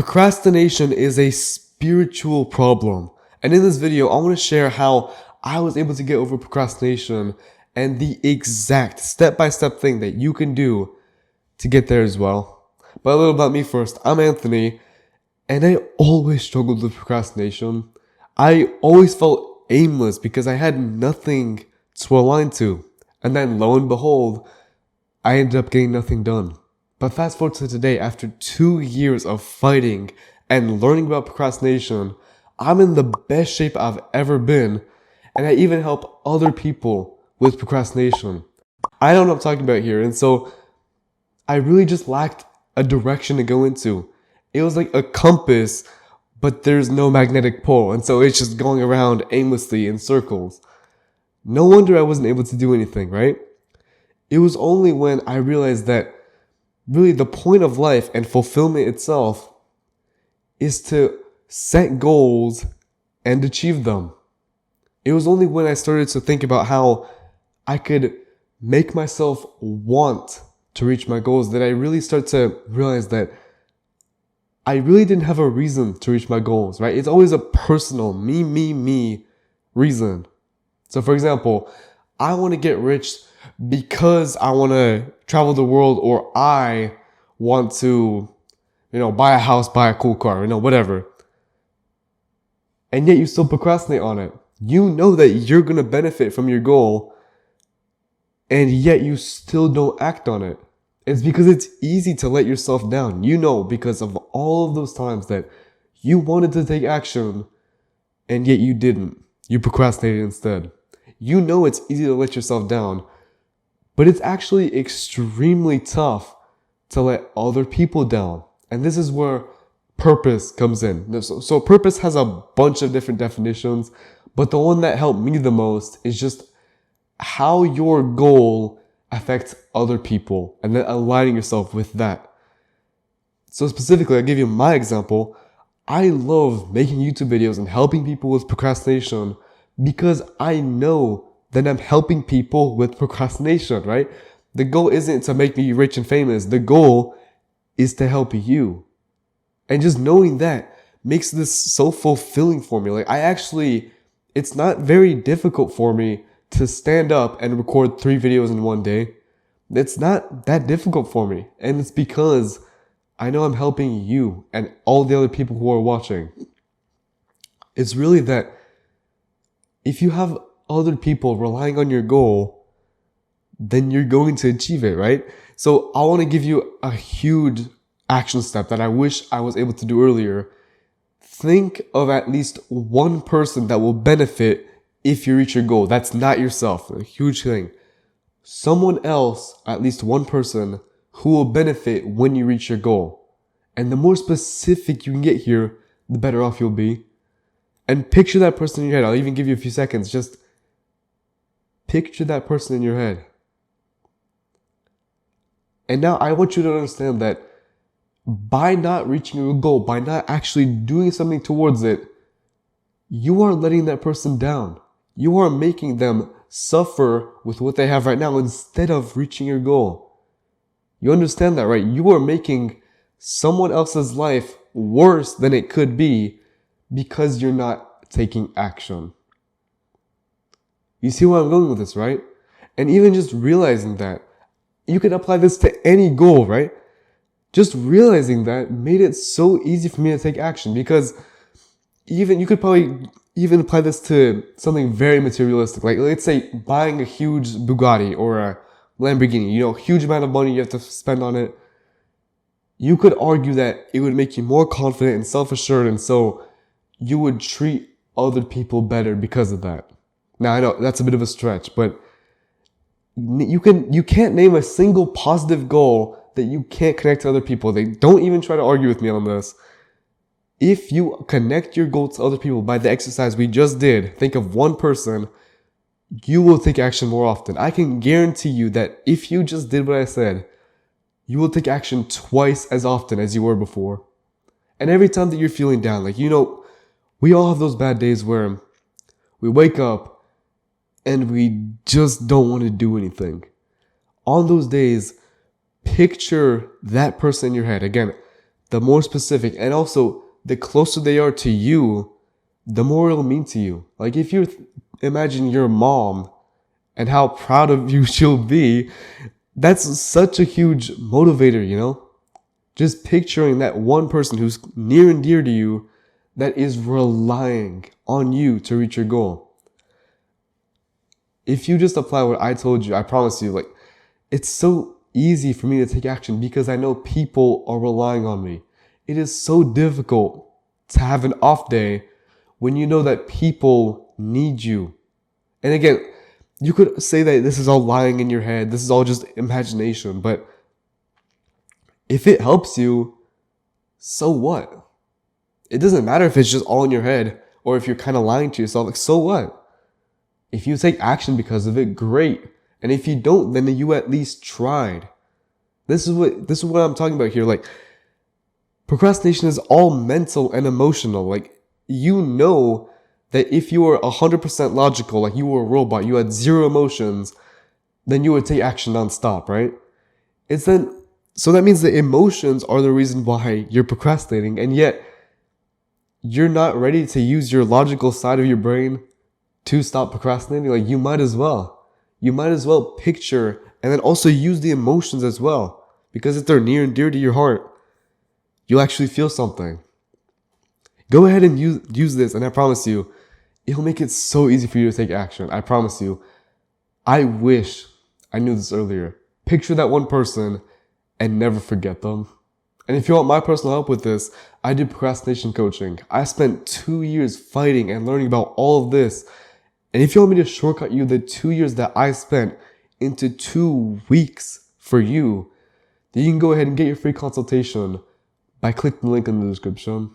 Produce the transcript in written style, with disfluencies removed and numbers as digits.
Procrastination is a spiritual problem. And in this video, I want to share how I was able to get over procrastination and the exact step-by-step thing that you can do to get there as well. But a little about me first. I'm Anthony, and I always struggled with procrastination. I always felt aimless because I had nothing to align to. And then lo and behold, I ended up getting nothing done. But fast forward to today, after 2 years of fighting and learning about procrastination, I'm in the best shape I've ever been, and I even help other people with procrastination. I don't know what I'm talking about here, and so I really just lacked a direction to go into. It was like a compass, but there's no magnetic pole, and so it's just going around aimlessly in circles. No wonder I wasn't able to do anything, right? It was only when I realized that really the point of life and fulfillment itself is to set goals and achieve them. It was only when I started to think about how I could make myself want to reach my goals that I really start to realize that I really didn't have a reason to reach my goals, right? It's always a personal me reason. So for example, I want to get rich because I want to travel the world, or I want to, buy a house, buy a cool car, whatever. And yet you still procrastinate on it. You know that you're going to benefit from your goal, and yet you still don't act on it. It's because it's easy to let yourself down. Because of all of those times that you wanted to take action, and yet you didn't. You procrastinated instead. It's easy to let yourself down, but it's actually extremely tough to let other people down. And this is where purpose comes in. So purpose has a bunch of different definitions, but the one that helped me the most is just how your goal affects other people and then aligning yourself with that. So specifically, I'll give you my example. I love making YouTube videos and helping people with procrastination because I know that I'm helping people with procrastination, right? The goal isn't to make me rich and famous. The goal is to help you. And just knowing that makes this so fulfilling for me. It's not very difficult for me to stand up and record 3 videos in one day. It's not that difficult for me. And it's because I know I'm helping you and all the other people who are watching. It's really that if you have other people relying on your goal, then you're going to achieve it, right? So I want to give you a huge action step that I wish I was able to do earlier. Think of at least one person that will benefit if you reach your goal. That's not yourself. A huge thing. Someone else, at least one person, who will benefit when you reach your goal. And the more specific you can get here, the better off you'll be. And picture that person in your head. I'll even give you a few seconds. Just picture that person in your head. And now I want you to understand that by not reaching your goal, by not actually doing something towards it, you are letting that person down. You are making them suffer with what they have right now instead of reaching your goal. You understand that, right? You are making someone else's life worse than it could be because you're not taking action. You see where I'm going with this, right? And even just realizing that, you can apply this to any goal, right? Just realizing that made it so easy for me to take action, because you could probably even apply this to something very materialistic. Like, let's say buying a huge Bugatti or a Lamborghini, huge amount of money you have to spend on it. You could argue that it would make you more confident and self-assured, and so you would treat other people better because of that. Now, I know that's a bit of a stretch, but you can't name a single positive goal that you can't connect to other people. They don't even try to argue with me on this. If you connect your goal to other people by the exercise we just did, think of one person, you will take action more often. I can guarantee you that if you just did what I said, you will take action twice as often as you were before. And every time that you're feeling down, we all have those bad days where we wake up and we just don't want to do anything. On those days, picture that person in your head. Again, the more specific, and also the closer they are to you, the more it'll mean to you. Like if you imagine your mom and how proud of you she'll be, that's such a huge motivator, you know? Just picturing that one person who's near and dear to you that is relying on you to reach your goal. If you just apply what I told you, I promise you, like, it's so easy for me to take action because I know people are relying on me. It is so difficult to have an off day when you know that people need you. And again, you could say that this is all lying in your head, this is all just imagination, but if it helps you, so what? It doesn't matter if it's just all in your head or if you're kind of lying to yourself, like, so what? If you take action because of it, great. And if you don't, then you at least tried. This is what I'm talking about here. Like, procrastination is all mental and emotional. Like, you know that if you were 100% logical, like you were a robot, you had zero emotions, then you would take action nonstop, right? So that means the emotions are the reason why you're procrastinating, and yet you're not ready to use your logical side of your brain to stop procrastinating. Like, you might as well. You might as well picture and then also use the emotions as well. Because if they're near and dear to your heart, you'll actually feel something. Go ahead and use this, and I promise you, it'll make it so easy for you to take action. I promise you. I wish I knew this earlier. Picture that one person and never forget them. And if you want my personal help with this, I did procrastination coaching. I spent 2 years fighting and learning about all of this. And if you want me to shortcut you the 2 years that I spent into 2 weeks for you, then you can go ahead and get your free consultation by clicking the link in the description.